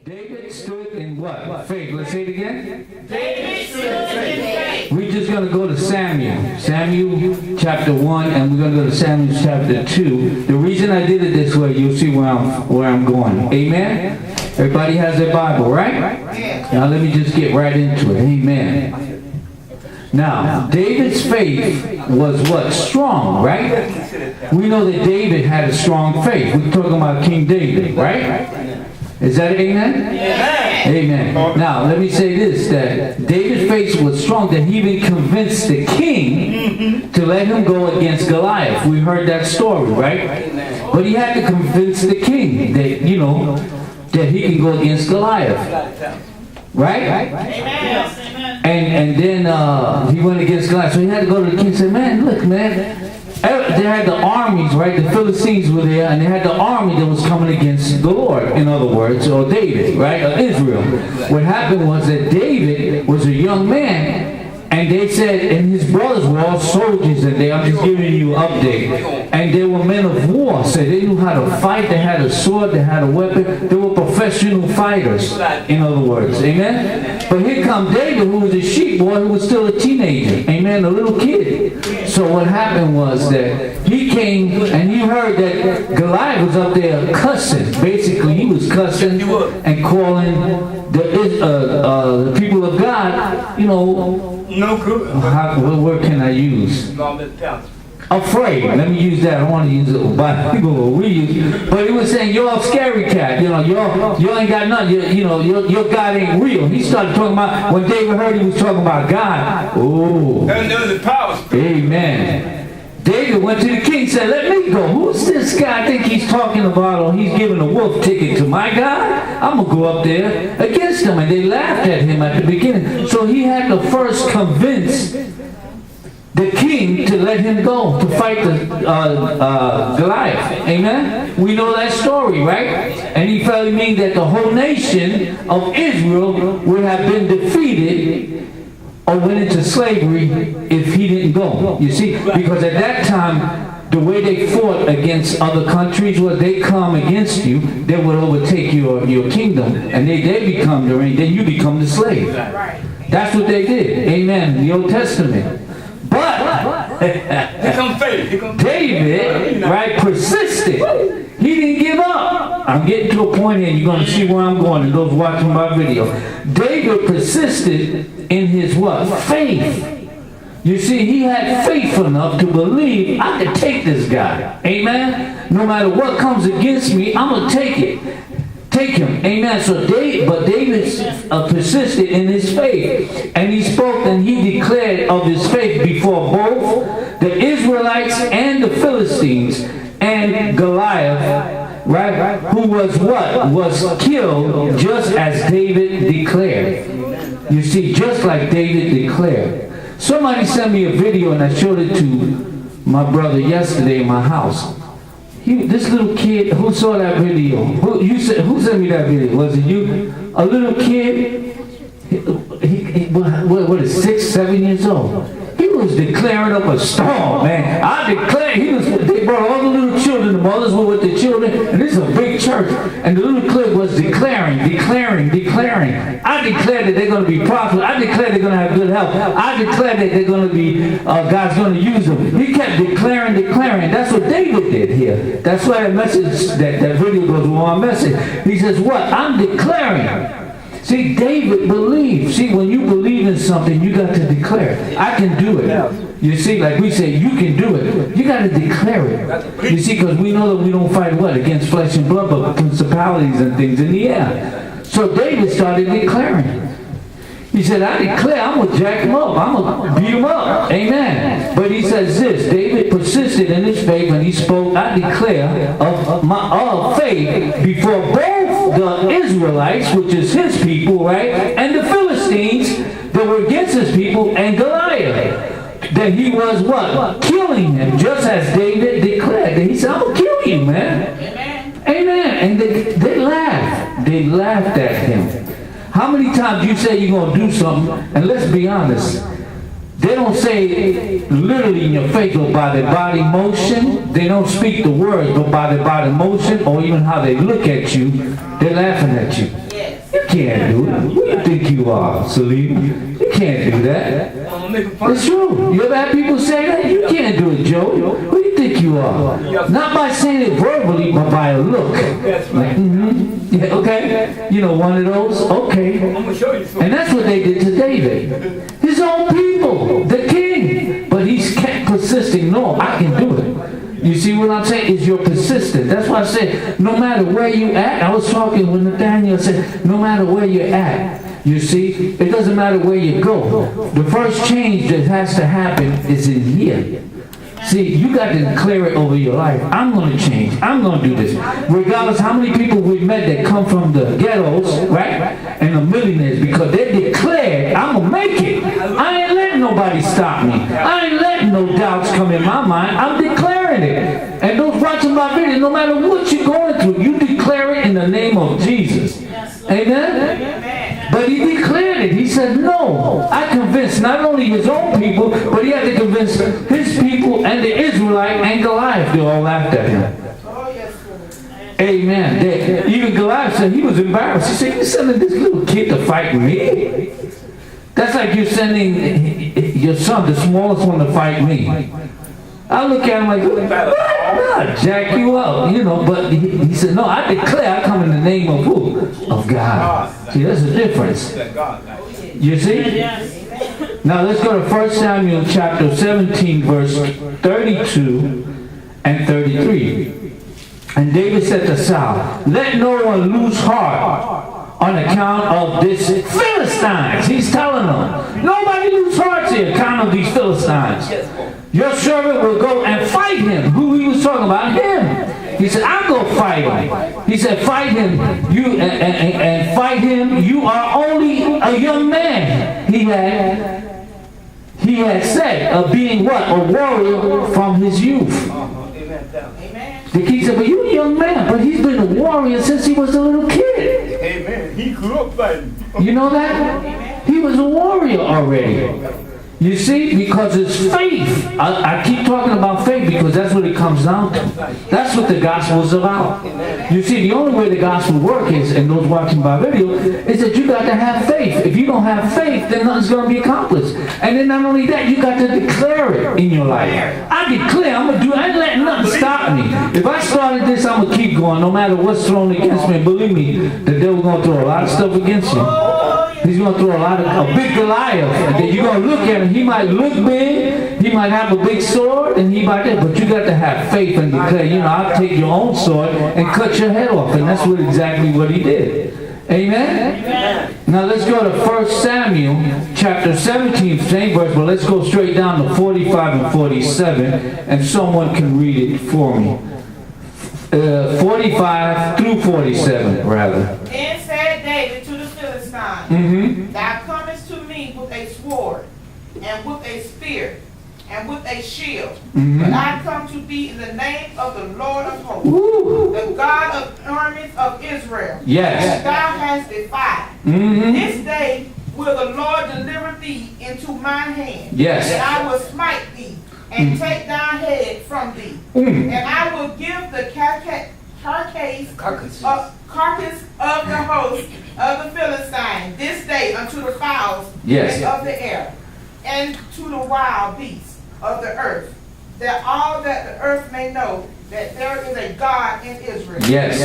David stood in what? Faith. Let's say it again. David stood in faith. We're just going to go to Samuel. Samuel chapter 1, and we're going to go to Samuel chapter 2. The reason I did it this way, you'll see where I'm going. Amen? Everybody has their Bible, right? Now let me just get right into it. Amen. Now, David's faith was what? Strong, right? We know that David had a strong faith. We're talking about King David, right? Is that amen? Yes. Amen. Now, let me say this, that David's faith was strong, that he even convinced the king to let him go against Goliath. We heard that story, right? But he had to convince the king that, you know, that he can go against Goliath. Right? Amen. And then he went against Goliath. So he had to go to the king and say, man, look, man. They had the armies, right? The Philistines were there, and they had the army that was coming against the Lord, in other words, or David, right? Or Israel. What happened was that David was a young man, and they said, and his brothers were all soldiers, and I'm just giving you an update. And they were men of war, so they knew how to fight. They had a sword, they had a weapon. They were professional fighters, in other words. Amen? But here come David, who was a sheep boy, who was still a teenager. Amen? A little kid. So what happened was that he came, and he heard that Goliath was up there cussing. Basically, he was cussing and calling the people of God, you know, no good. what word can I use? Afraid. Let me use that. I don't want to use it, but people will reuse. But he was saying, you're a scary cat. You know, you ain't got nothing. You know, your God ain't real. He started talking about, when David heard he was talking about God. Oh. And there was the power. Amen. David went to the king and said, let me go. Who's this guy I think he's talking about, or he's giving a wolf ticket to my God? I'm going to go up there against him. And they laughed at him at the beginning. So he had to first convince the king to let him go to fight the Goliath. Amen? We know that story, right? And he felt it mean that the whole nation of Israel would have been defeated or went into slavery if he didn't go. You see, because at that time, the way they fought against other countries was they come against you, they would overtake your kingdom, and they become the reign, then you become the slave. That's what they did. Amen. In the Old Testament. But David, right, persisted. He didn't give up. I'm getting to a point here. You're going to see where I'm going, and those watching my video. David persisted in his what? Faith. You see, he had faith enough to believe I could take this guy. Amen? No matter what comes against me, I'm going to take it. Take him. Amen. So David persisted in his faith. And he spoke and he declared of his faith before both the Israelites and the Philistines. And Goliath, right, who was what? Was killed just as David declared. You see, just like David declared. Somebody sent me a video and I showed it to my brother yesterday in my house. This little kid, who saw that video? Who sent me that video? Was it you? A little kid, what is 6, 7 years old? He was declaring up a storm, man. I declare, they brought all the little children, the mothers were with the children, and this is a big church. And the little kid was declaring. I declare that they're going to be prosperous. I declare they're going to have good health. I declare that they're going to be, God's going to use them. He kept declaring. That's what David did here. That's why that message, that video goes with my message. He says, what? I'm declaring. See, David believed. See, when you believe in something, you got to declare it. I can do it. You see, like we say, you can do it. You got to declare it. You see, because we know that we don't fight what? Against flesh and blood, but principalities and things in the air. So David started declaring. He said, I declare, I'm going to jack him up. I'm going to beat him up. Amen. But he says this, David persisted in his faith when he spoke, I declare of faith before both the Israelites, which is his people, right, and the Philistines that were against his people, and Goliath. That he was what? Killing him, just as David declared. He said, I'm going to kill you, man. Amen. And they laughed. They laughed at him. How many times you say you're going to do something, and let's be honest, they don't say literally in your face, but by their body motion. They don't speak the words, but by their body motion, or even how they look at you, they're laughing at you. Yes. can't do it. Who you think you are, Salim? You can't do that. It's true. You ever had people say that? You can't do it, Joe. Who do you think you are? Not by saying it verbally, but by a look. Like, yeah, okay. You know, one of those? Okay. And that's what they did to David. His own people, the king. But he's kept persisting. No, I can do it. You see what I'm saying? Is you're persistent. That's why I said, no matter where you at. I was talking with Nathaniel, said, no matter where you're at. You see, it doesn't matter where you go. The first change that has to happen is in here. See, you got to declare it over your life. I'm going to change. I'm going to do this. Regardless how many people we've met that come from the ghettos, right? And the millionaires, because they declared, I'm going to make it. I ain't letting nobody stop me. I ain't letting no doubts come in my mind. I'm declaring it. And those watching my video, no matter what you're going through, you declare it in the name of Jesus. Amen? But he declared it. He said, no. I convinced not only his own people, but he had to convince his people and the Israelite and Goliath. They all laughed at him. Amen. Even Goliath said he was embarrassed. He said, you're sending this little kid to fight me? That's like you're sending your son, the smallest one, to fight me. I look at him like, what? I'll jack you up, you know. But he said, no, I declare I come in the name of who? Of God. See, there's a difference. You see? Now let's go to 1 Samuel chapter 17, verse 32 and 33. And David said to Saul, let no one lose heart on account of this Philistines. He's telling them, nobody lose hearts on account of these Philistines. Your servant will go and fight him. Who he was talking about? Him. He said, I'll go fight him. He said, fight him. You and fight him. You are only a young man. He had said of being what? A warrior from his youth. The king said, but you're a young man. But he's been a warrior since he was a little kid. Amen. He grew up fighting. You know that? He was a warrior already. You see, because it's faith. I keep talking about faith because that's what it comes down to. That's what the gospel is about. You see, the only way the gospel works is, and those watching by video, is that you got to have faith. If you don't have faith, then nothing's going to be accomplished. And then not only that, you got to declare it in your life. I declare, I ain't letting nothing stop me. If I started this, I'm going to keep going no matter what's thrown against me. Believe me, the devil's going to throw a lot of stuff against you. He's going to throw a big Goliath. And then you're going to look at him. He might look big. He might have a big sword. And he might that. But you got to have faith and declare, you know, I'll take your own sword and cut your head off. And that's exactly what he did. Amen? Amen? Now let's go to 1 Samuel chapter 17, same verse. But let's go straight down to 45 and 47. And someone can read it for me. 45 through 47, rather. Then said David to the Philistines, Thou comest to me with a sword, and with a spear, and with a shield. But I come to thee in the name of the Lord of hosts, the God of armies of Israel, yes, that thou hast defied. This day will the Lord deliver thee into mine hand, yes, and I will smite thee, and take thy head from thee. And I will give the carcass of the host of the Philistines this day unto the fowls of the air, and to the wild beasts of the earth, that all that the earth may know that there is a God in Israel. Yes.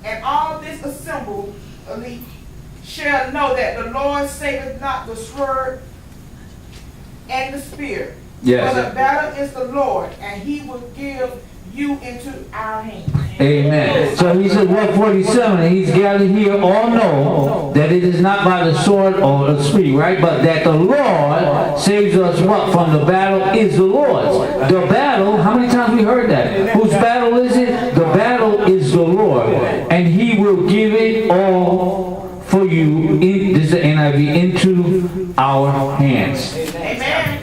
And all this assembly shall know that the Lord saveth not the sword and the spear. Yes. For the battle is the Lord, and he will give you into our hands. Amen. So he said, verse 47, and he's gathered here all know that it is not by the sword or the spear, right? But that the Lord saves us what? From the battle is the Lord's. The battle, how many times we heard that? Whose battle is it? The battle is the Lord. And he will give it all for you, this is the NIV, into our hands. Amen.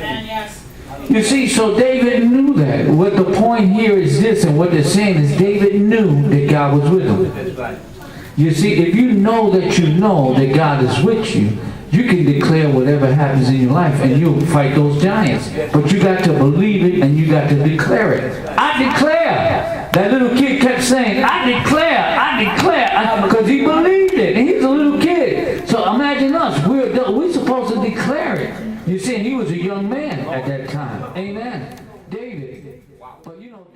You see, so David knew that. What the point here is this, and what they're saying is David knew that God was with him. You see, if you know that God is with you, you can declare whatever happens in your life and you'll fight those giants. But you got to believe it and you got to declare it. I declare. That little kid kept saying, I declare, because he believed it. a little kid. So imagine us. We're supposed to declare it. You see, and he was a young man at that time. Amen. David. But you know.